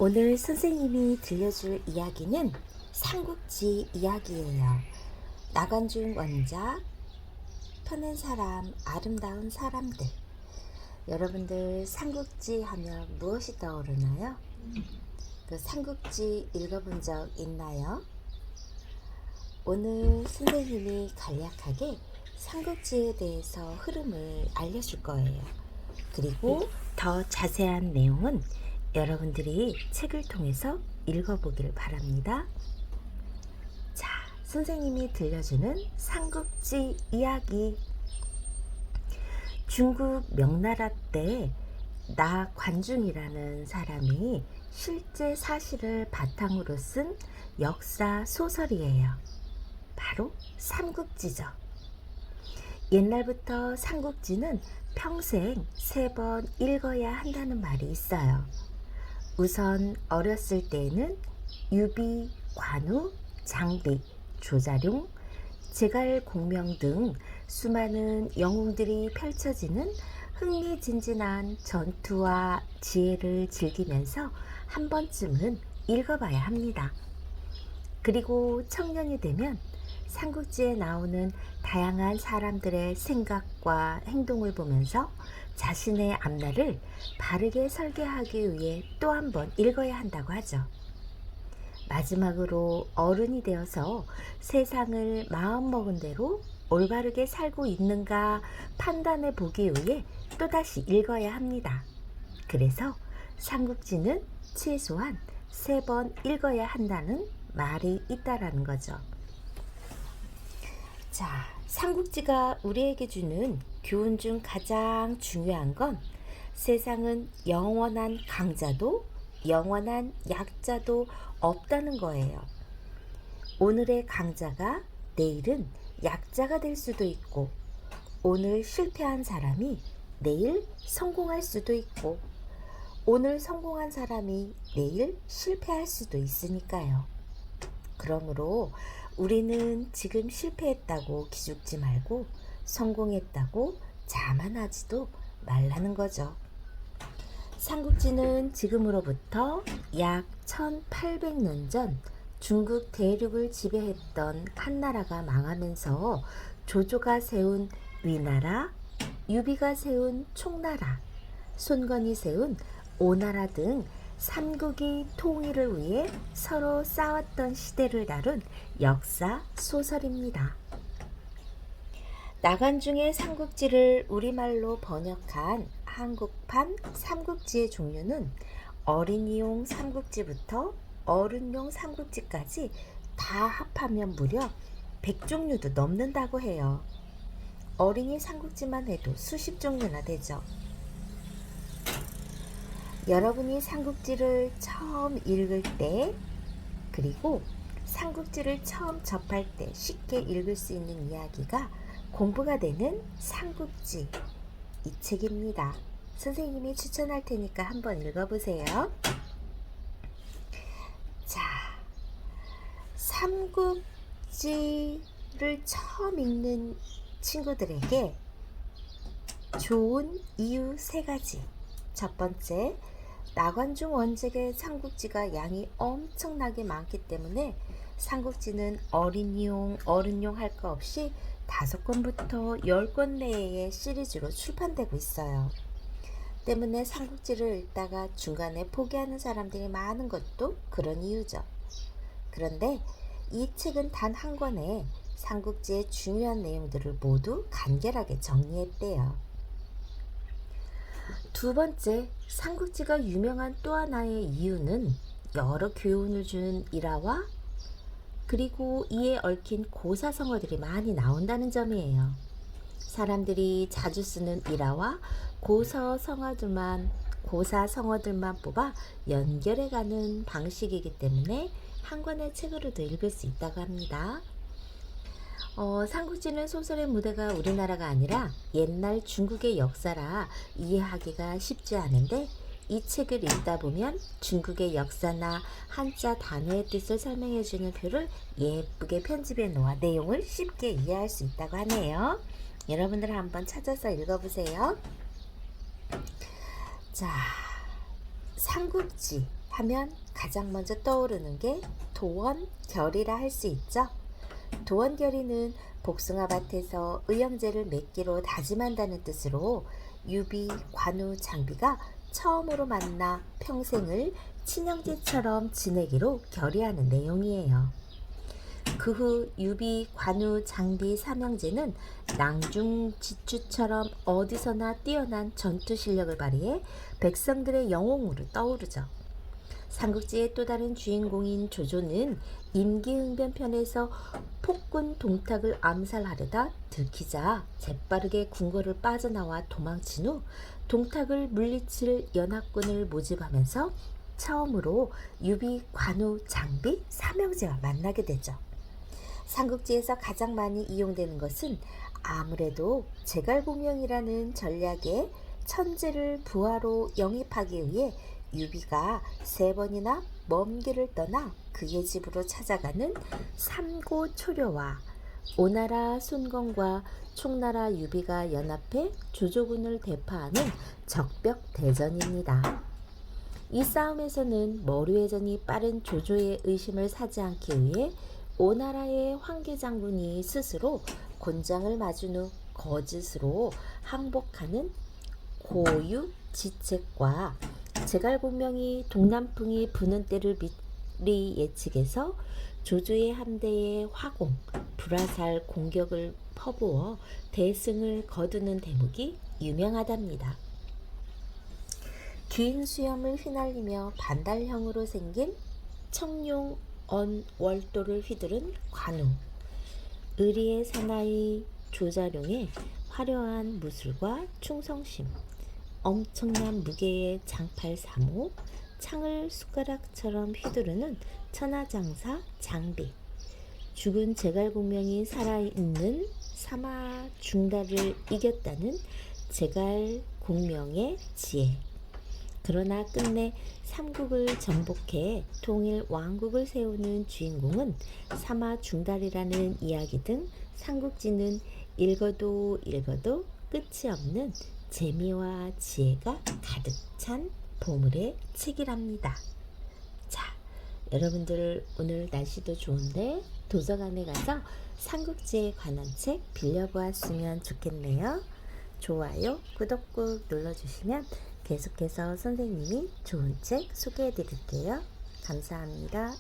오늘 선생님이 들려줄 이야기는 삼국지 이야기예요. 나관중 원작, 펴낸 사람, 아름다운 사람들. 여러분들 삼국지 하면 무엇이 떠오르나요? 그 삼국지 읽어본 적 있나요? 오늘 선생님이 간략하게 삼국지에 대해서 흐름을 알려줄 거예요. 그리고 더 자세한 내용은 여러분들이 책을 통해서 읽어보길 바랍니다. 자, 선생님이 들려주는 삼국지 이야기. 중국 명나라 때 나관중이라는 사람이 실제 사실을 바탕으로 쓴 역사 소설이에요. 바로 삼국지죠. 옛날부터 삼국지는 평생 3번 읽어야 한다는 말이 있어요. 우선 어렸을 때에는 유비, 관우, 장비, 조자룡, 제갈공명 등 수많은 영웅들이 펼쳐지는 흥미진진한 전투와 지혜를 즐기면서 한 번쯤은 읽어봐야 합니다. 그리고 청년이 되면 삼국지에 나오는 다양한 사람들의 생각과 행동을 보면서 자신의 앞날을 바르게 설계하기 위해 또 한 번 읽어야 한다고 하죠. 마지막으로 어른이 되어서 세상을 마음먹은 대로 올바르게 살고 있는가 판단해 보기 위해 또다시 읽어야 합니다. 그래서 삼국지는 최소한 3번 읽어야 한다는 말이 있다라는 거죠. 자, 삼국지가 우리에게 주는 교훈 중 가장 중요한 건 세상은 영원한 강자도 영원한 약자도 없다는 거예요. 오늘의 강자가 내일은 약자가 될 수도 있고, 오늘 실패한 사람이 내일 성공할 수도 있고, 오늘 성공한 사람이 내일 실패할 수도 있으니까요. 그러므로 우리는 지금 실패했다고 기죽지 말고 성공했다고 자만하지도 말라는 거죠. 삼국지는 지금으로부터 약 1800년 전 중국 대륙을 지배했던 한나라가 망하면서 조조가 세운 위나라, 유비가 세운 총나라, 손건이 세운 오나라 등 삼국이 통일을 위해 서로 싸웠던 시대를 다룬 역사 소설입니다. 나관중의 삼국지를 우리말로 번역한 한국판 삼국지의 종류는 어린이용 삼국지부터 어른용 삼국지까지 다 합하면 무려 100종류도 넘는다고 해요. 어린이 삼국지만 해도 수십 종류나 되죠. 여러분이 삼국지를 처음 읽을 때, 그리고 삼국지를 처음 접할 때 쉽게 읽을 수 있는 이야기가 공부가 되는 삼국지, 이 책입니다. 선생님이 추천할 테니까 한번 읽어보세요. 자, 삼국지를 처음 읽는 친구들에게 좋은 이유 3가지. 첫 번째, 나관중 원작의 삼국지가 양이 엄청나게 많기 때문에 삼국지는 어린이용, 어른용 할 거 없이 5권부터 10권 내의 시리즈로 출판되고 있어요. 때문에 삼국지를 읽다가 중간에 포기하는 사람들이 많은 것도 그런 이유죠. 그런데 이 책은 단 한 권에 삼국지의 중요한 내용들을 모두 간결하게 정리했대요. 두 번째, 삼국지가 유명한 또 하나의 이유는 여러 교훈을 주는 일화와 그리고 이에 얽힌 고사성어들이 많이 나온다는 점이에요. 사람들이 자주 쓰는 일화와 고사성어들만 뽑아 연결해가는 방식이기 때문에 한 권의 책으로도 읽을 수 있다고 합니다. 삼국지는 소설의 무대가 우리나라가 아니라 옛날 중국의 역사라 이해하기가 쉽지 않은데, 이 책을 읽다 보면 중국의 역사나 한자 단어의 뜻을 설명해주는 표를 예쁘게 편집해 놓아 내용을 쉽게 이해할 수 있다고 하네요. 여러분들 한번 찾아서 읽어보세요. 자, 삼국지 하면 가장 먼저 떠오르는 게 도원결이라 할 수 있죠. 도원결의는 복숭아밭에서 의형제를 맺기로 다짐한다는 뜻으로 유비, 관우, 장비가 처음으로 만나 평생을 친형제처럼 지내기로 결의하는 내용이에요. 그 후 유비, 관우, 장비 삼형제는 낭중지추처럼 어디서나 뛰어난 전투 실력을 발휘해 백성들의 영웅으로 떠오르죠. 삼국지의 또 다른 주인공인 조조는 임기응변편에서 폭군 동탁을 암살하려다 들키자 재빠르게 궁궐을 빠져나와 도망친 후 동탁을 물리칠 연합군을 모집하면서 처음으로 유비, 관우, 장비 삼형제와 만나게 되죠. 삼국지에서 가장 많이 이용되는 것은 아무래도 제갈공명이라는 전략에 천재를 부하로 영입하기 위해 유비가 3번이나 먼 길을 떠나 그의 집으로 찾아가는 삼고초려와 오나라 손건과 총나라 유비가 연합해 조조군을 대파하는 적벽대전입니다. 이 싸움에서는 머루회전이 빠른 조조의 의심을 사지 않기 위해 오나라의 황계장군이 스스로 곤장을 맞은 후 거짓으로 항복하는 고유지책과 제갈공명이 동남풍이 부는 때를 미리 예측해서 조조의 함대에 화공, 불화살 공격을 퍼부어 대승을 거두는 대목이 유명하답니다. 긴 수염을 휘날리며 반달형으로 생긴 청룡 월도를 휘두른 관우, 의리의 사나이 조자룡의 화려한 무술과 충성심, 엄청난 무게의 장팔 3호, 창을 숟가락처럼 휘두르는 천하장사 장비, 죽은 제갈공명이 살아있는 사마중달을 이겼다는 제갈공명의 지혜. 그러나 끝내 삼국을 정복해 통일 왕국을 세우는 주인공은 사마중달이라는 이야기 등 삼국지는 읽어도 끝이 없는 재미와 지혜가 가득 찬 보물의 책이랍니다. 자, 여러분들 오늘 날씨도 좋은데 도서관에 가서 삼국지에 관한 책 빌려보았으면 좋겠네요. 좋아요, 구독 꾹 눌러주시면 계속해서 선생님이 좋은 책 소개해 드릴게요. 감사합니다.